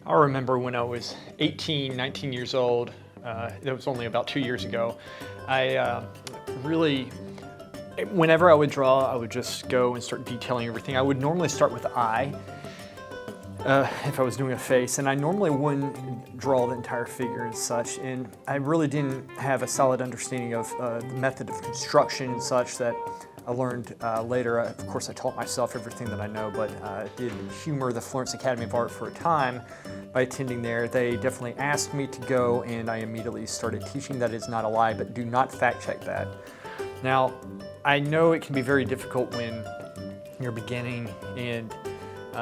I remember when I was 18, 19 years old, that was only about 2 years ago, I really, whenever I would draw, I would just go and start detailing everything. I would normally start with the eye, if I was doing a face, and I normally wouldn't draw the entire figure and such, and I really didn't have a solid understanding of the method of construction and such that I learned later. Of course, I taught myself everything that I know, but I did humor the Florence Academy of Art for a time by attending there. They definitely asked me to go, and I immediately started teaching. That is not a lie, but do not fact check that. Now, I know it can be very difficult when you're beginning, and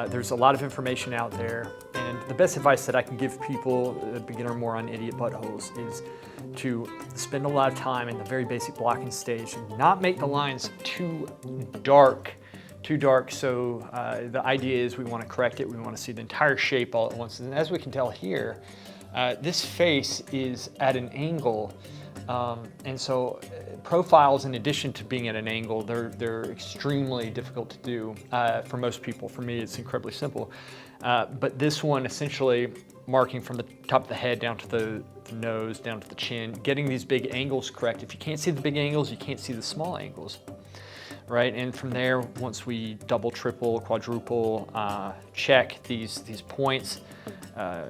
there's a lot of information out there, and the best advice that I can give people, beginner moron idiot buttholes, is to spend a lot of time in the very basic blocking stage and not make the lines too dark. So the idea is we want to correct it. We want to see the entire shape all at once. And as we can tell here, this face is at an angle. And so profiles, in addition to being at an angle, they're extremely difficult to do for most people. For me, it's incredibly simple. But this one, essentially marking from the top of the head down to the nose, down to the chin, getting these big angles correct. If you can't see the big angles, you can't see the small angles, right? And from there, once we double, triple, quadruple check these points,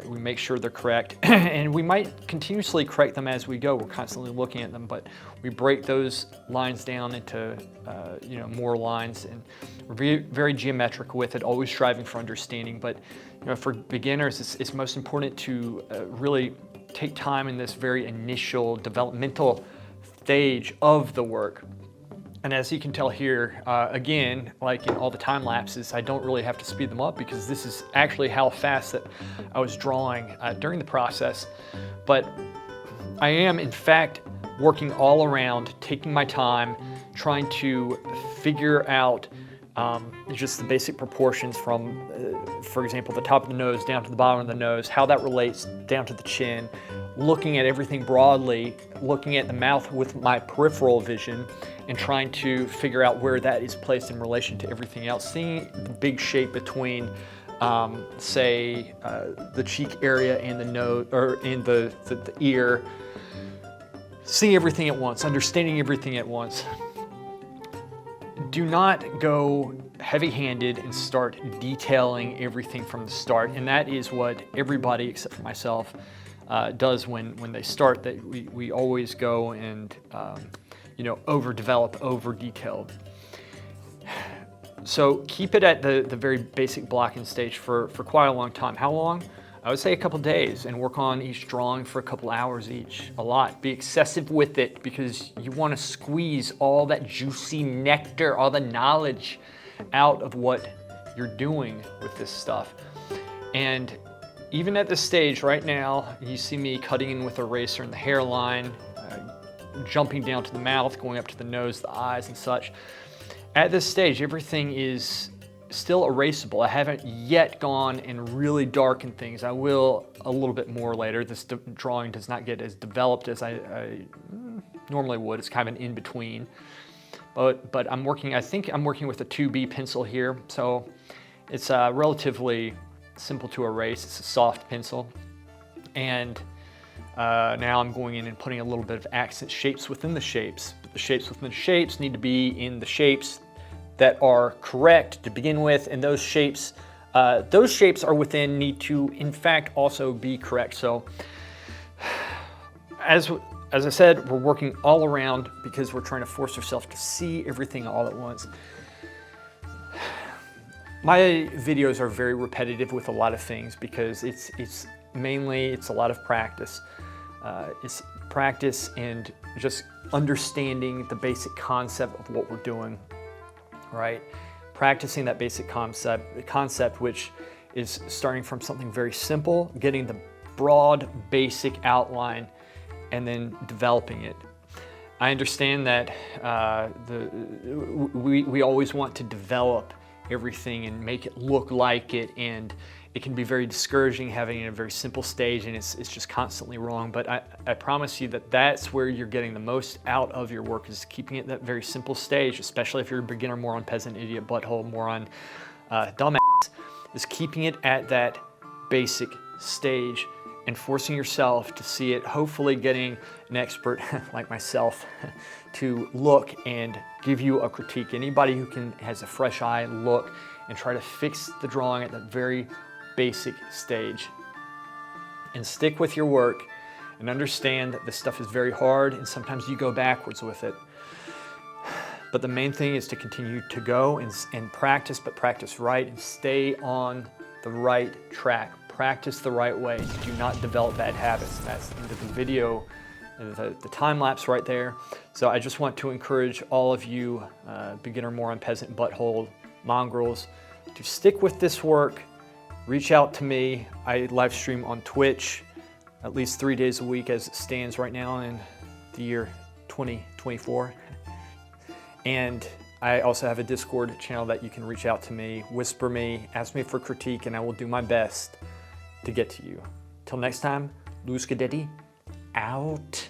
we make sure they're correct, and we might continuously correct them as we go. We're constantly looking at them, but we break those lines down into more lines, and we're very geometric with it, always striving for understanding. But for beginners, it's most important to really take time in this very initial developmental stage of the work. And as you can tell here, again, like in all the time lapses, I don't really have to speed them up because this is actually how fast that I was drawing during the process. But I am, in fact, working all around, taking my time, trying to figure out just the basic proportions from, for example, the top of the nose down to the bottom of the nose, how that relates down to the chin, looking at everything broadly, looking at the mouth with my peripheral vision, and trying to figure out where that is placed in relation to everything else. Seeing the big shape between, say, the cheek area and the nose, or in the ear. Seeing everything at once, understanding everything at once. Do not go heavy-handed and start detailing everything from the start, and that is what everybody except for myself does when they start. That we always go and overdevelop, over-detailed. So keep it at the very basic blocking stage for quite a long time. How long? I would say a couple days, and work on each drawing for a couple hours each. A lot. Be excessive with it because you want to squeeze all that juicy nectar, all the knowledge out of what you're doing with this stuff. And even at this stage right now, you see me cutting in with a eraser in the hairline, jumping down to the mouth, going up to the nose, the eyes and such. At this stage, everything is still erasable. I haven't yet gone and really darkened things. I will a little bit more later. This drawing does not get as developed as I normally would. It's kind of an in-between. But I'm working, I think I'm working with a 2B pencil here, so it's relatively simple to erase. It's a soft pencil. And now I'm going in and putting a little bit of accent shapes within the shapes. But the shapes within the shapes need to be in the shapes that are correct to begin with, and those shapes are within need to, in fact, also be correct. So, as I said, we're working all around because we're trying to force ourselves to see everything all at once. My videos are very repetitive with a lot of things because it's mainly a lot of practice. It's practice and just understanding the basic concept of what we're doing. Right? Practicing that basic concept, which is starting from something very simple, getting the broad basic outline, and then developing it. I understand that we always want to develop everything and make it look like it, and it can be very discouraging having it in a very simple stage, and it's just constantly wrong. But I promise you that that's where you're getting the most out of your work, is keeping it that very simple stage, especially if you're a beginner, moron, peasant, idiot, butthole, moron, dumbass, is keeping it at that basic stage and forcing yourself to see it, hopefully getting an expert like myself to look and give you a critique. Anybody who has a fresh eye, look and try to fix the drawing at the very basic stage. And stick with your work and understand that this stuff is very hard and sometimes you go backwards with it. But the main thing is to continue to go and practice, but practice right and stay on the right track. Practice the right way. Do not develop bad habits. That's the end of the video, the time lapse right there. So I just want to encourage all of you beginner, moron, peasant, butthole, mongrels to stick with this work. Reach out to me. I live stream on Twitch at least 3 days a week as it stands right now in the year 2024. And I also have a Discord channel that you can reach out to me, whisper me, ask me for critique, and I will do my best to get to you. Till next time, Guidetti out.